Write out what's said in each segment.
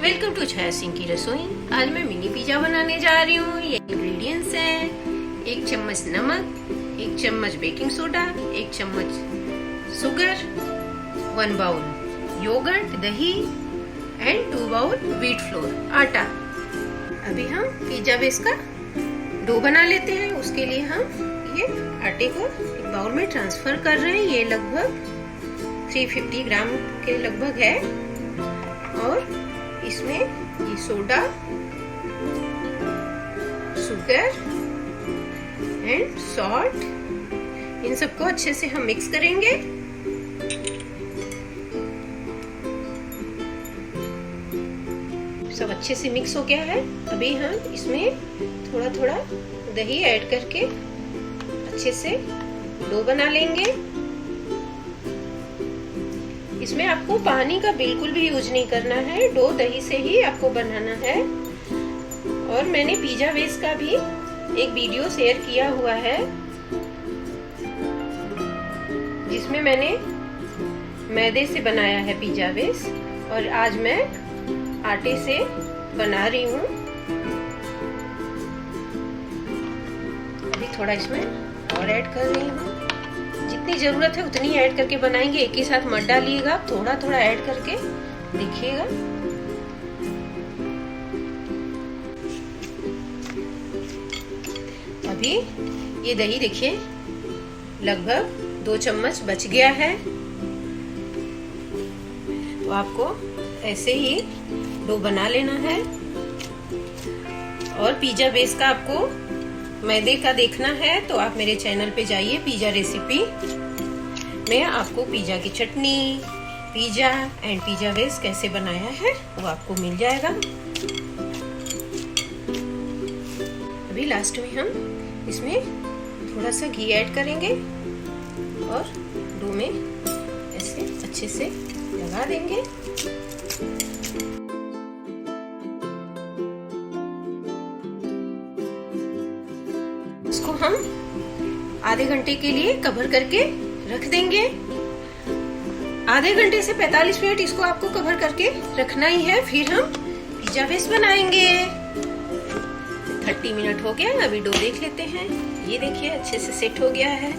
Welcome to छाया सिंह की रसोई। आज मैं मिनी पिज्जा बनाने जा रही हूँ। ये इंग्रेडिएंट्स हैं 1 चम्मच नमक, 1 चम्मच बेकिंग सोडा, 1 चम्मच शुगर, 1 बाउल योगर्ट दही एंड 2 बाउल व्हीट फ्लोर आटा। अभी हम पिज्जा बेस का डो बना लेते हैं। उसके लिए हम ये आटे को एक बाउल में ट्रांसफर कर रहे हैं। ये लगभग 350 ग्राम के लगभग है और इसमें ये सोडा, शुगर एंड सॉल्ट, इन सबको अच्छे से हम मिक्स करेंगे। सब अच्छे से मिक्स हो गया है। अभी हम इसमें थोड़ा थोड़ा दही ऐड करके अच्छे से डो बना लेंगे। इसमें आपको पानी का बिल्कुल भी यूज नहीं करना है, डो दही से ही आपको बनाना है। और मैंने पिज्जा बेस का भी एक वीडियो शेयर किया हुआ है जिसमें मैंने मैदे से बनाया है पिज्जा बेस और आज मैं आटे से बना रही हूँ। अभी थोड़ा इसमें और ऐड कर रही हूँ। जितनी जरूरत है उतनी ऐड करके बनाएंगे, एक ही साथ मत डालिएगा, थोड़ा थोड़ा ऐड करके देखिएगा। अभी ये दही देखिए लगभग 2 चम्मच बच गया है। तो आपको ऐसे ही डो बना लेना है। और पिज्जा बेस का आपको मैदे का देखना है तो आप मेरे चैनल पे जाइए, पिज्जा रेसिपी में आपको पिज्जा की चटनी, पिज्जा एंड पिज्जा बेस कैसे बनाया है वो आपको मिल जाएगा। अभी लास्ट में हम इसमें थोड़ा सा घी ऐड करेंगे और डो में ऐसे अच्छे से लगा देंगे। इसको हम आधे घंटे के लिए कवर करके रख देंगे। आधे घंटे से 45 मिनट इसको आपको कवर करके रखना ही है। फिर हम पिज्जा बेस बनाएंगे। 30 मिनट हो गया। अभी डो देख लेते हैं। ये देखिए अच्छे से सेट हो गया है।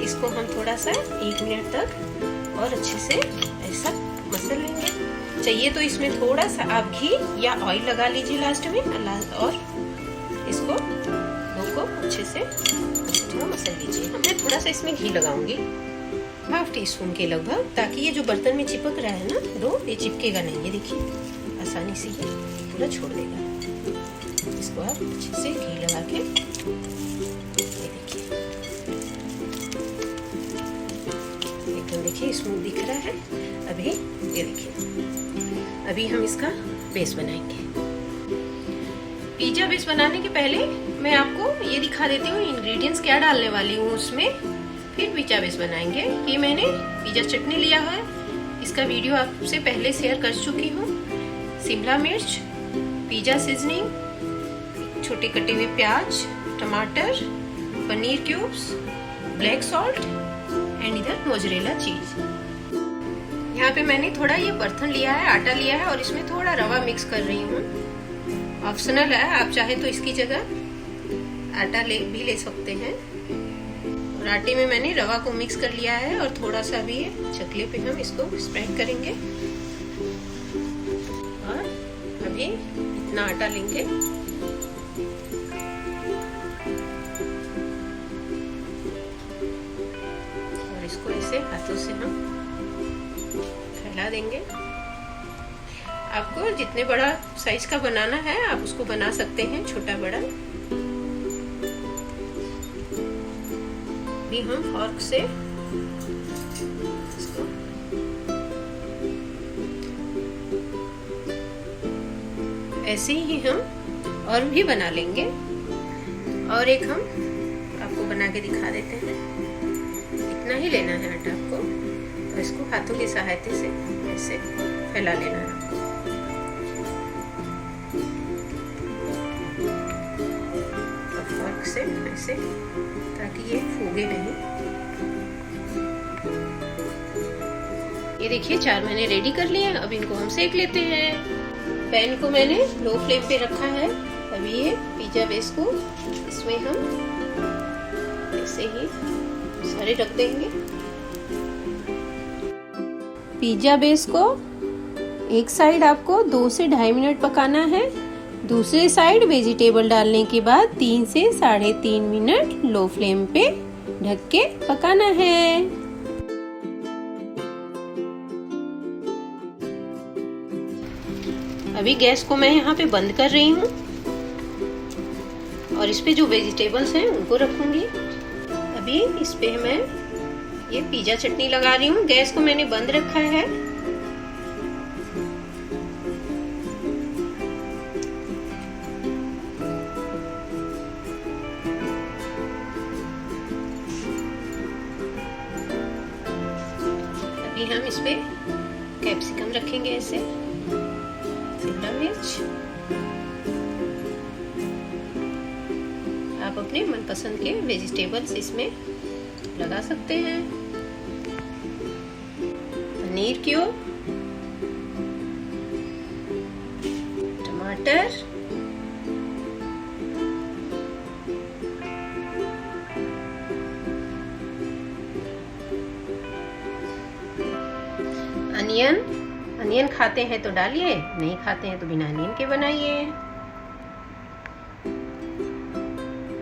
इसको हम थोड़ा सा 1 मिनट तक और अच्छे से ऐसा मसल लेंगे। चाहिए तो इसमें थोड़ा सा आप घी या ऑयल लगा लीजिए लास्ट में और इसको को अच्छे से थोड़ा मसल लीजिए। मैं थोड़ा सा इसमें घी लगाऊंगी, 1/2 टीस्पून के लगभग, ताकि ये जो बर्तन में चिपक रहा है ना डो, ये चिपकेगा नहीं। ये देखिए आसानी से ये पूरा छोड़ देगा। इसको आप अच्छे से घी लगा के ये देखिए एकदम देखिए स्मूथ दिख रहा है। अभी ये देखिए अभी हम इसका बेस बनाएंगे। पिज्जा बेस बनाने के पहले मैं आपको ये दिखा देती हूँ इंग्रेडिएंट्स क्या डालने वाली हूँ उसमें, फिर पिज्जा बेस बनाएंगे। ये मैंने पिज्जा चटनी लिया है, इसका वीडियो आपसे पहले शेयर कर चुकी हूँ। शिमला मिर्च, पिज्जा सीजनिंग, छोटे कटे हुए प्याज, टमाटर, paneer cubes, black salt and इधर मोज़रेला चीज। यहाँ पे मैंने थोड़ा ये बर्तन लिया है, आटा लिया है और इसमें थोड़ा रवा मिक्स कर रही हूँ। ऑप्शनल है, आप चाहे तो इसकी जगह आटा भी ले सकते हैं। और आटे में मैंने रवा को मिक्स कर लिया है और थोड़ा सा भी चकले पे हम इसको स्प्रेड करेंगे। और अभी इतना आटा लेंगे और इसको ऐसे हाथों से हम फैला देंगे। आपको जितने बड़ा साइज का बनाना है आप उसको बना सकते हैं, छोटा बड़ा। भी हम फॉर्क से इसको ऐसे ही हम और भी बना लेंगे। और एक हम आपको बना के दिखा देते हैं। इतना ही लेना है आटा आपको और इसको हाथों की सहायता से ऐसे फैला लेना है आपको। से ऐसे, ताकि ये फूगे नहीं। ये देखिए 4 मैंने रेडी कर लिए। अब इनको हम सेक लेते हैं। पैन को मैंने लो फ्लेम पे रखा है। अभी ये पिज्जा बेस को इसमें हम ऐसे ही सारे रख देंगे। पिज्जा बेस को एक साइड आपको 2 से 2.5 मिनट पकाना है। दूसरे साइड वेजिटेबल डालने के बाद 3 से 3.5 मिनट लो फ्लेम पे ढक के पकाना है। अभी गैस को मैं यहाँ पे बंद कर रही हूँ और इस पे जो वेजिटेबल्स हैं उनको रखूंगी। अभी इस पे मैं ये पिज्जा चटनी लगा रही हूँ। गैस को मैंने बंद रखा है। अभी हम इस पे कैप्सिकम रखेंगे, ऐसे शिमला मिर्च। आप अपने मनपसंद के वेजिटेबल्स इसमें लगा सकते हैं। पनीर क्यूब, टमाटर, अनियन खाते हैं तो डालिए, नहीं खाते हैं तो बिना अनियन के बनाइए।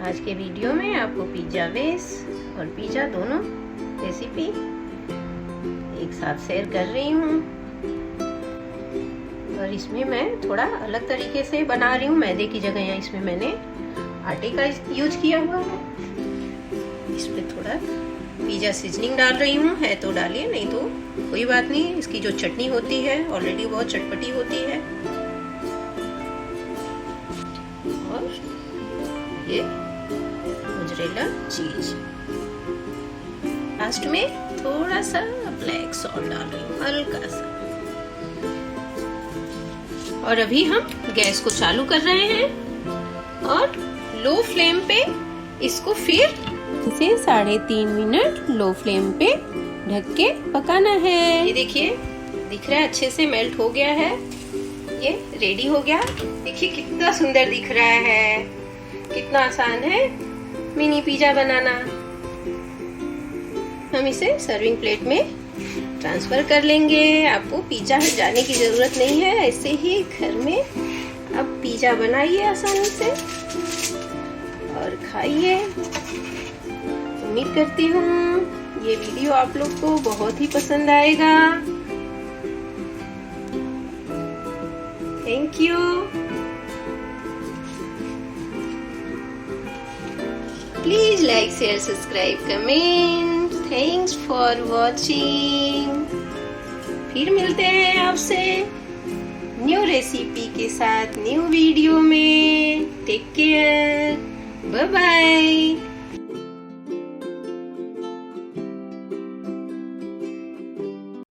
आज के वीडियो में आपको पिज्जा बेस और पिज्जा दोनों रेसिपी एक साथ शेयर कर रही हूँ और इसमें मैं थोड़ा अलग तरीके से बना रही हूँ। मैदे की जगह यहाँ इसमें मैंने आटे का यूज किया हुआ है। इस पे थोड़ा पिज्जा सीजनिंग डाल रही हूँ, है तो डालिए, नहीं तो कोई बात नहीं। इसकी जो चटनी होती है ऑलरेडी बहुत चटपटी होती है। और ये मोज़रेला चीज, लास्ट में थोड़ा सा ब्लैक सॉल्ट डाल रही हूँ, हल्का सा। और अभी हम गैस को चालू कर रहे हैं और लो फ्लेम पे इसको फिर इसे 3.5 मिनट लो फ्लेम पे ढक के पकाना है। ये देखिए दिख रहा है, अच्छे से मेल्ट हो गया है। ये रेडी हो गया। देखिए कितना सुंदर दिख रहा है, कितना आसान है मिनी पिज्जा बनाना। हम इसे सर्विंग प्लेट में ट्रांसफर कर लेंगे। आपको पिज्जा हट जाने की जरूरत नहीं है, ऐसे ही घर में आप पिज्जा बनाइए आसानी से और खाइए। उम्मीद करती हूँ ये वीडियो आप लोग को बहुत ही पसंद आएगा। Thank you. Please like, share, subscribe, comment. Thanks for watching. फिर मिलते हैं आपसे न्यू रेसिपी के साथ न्यू वीडियो में। Take care, bye bye.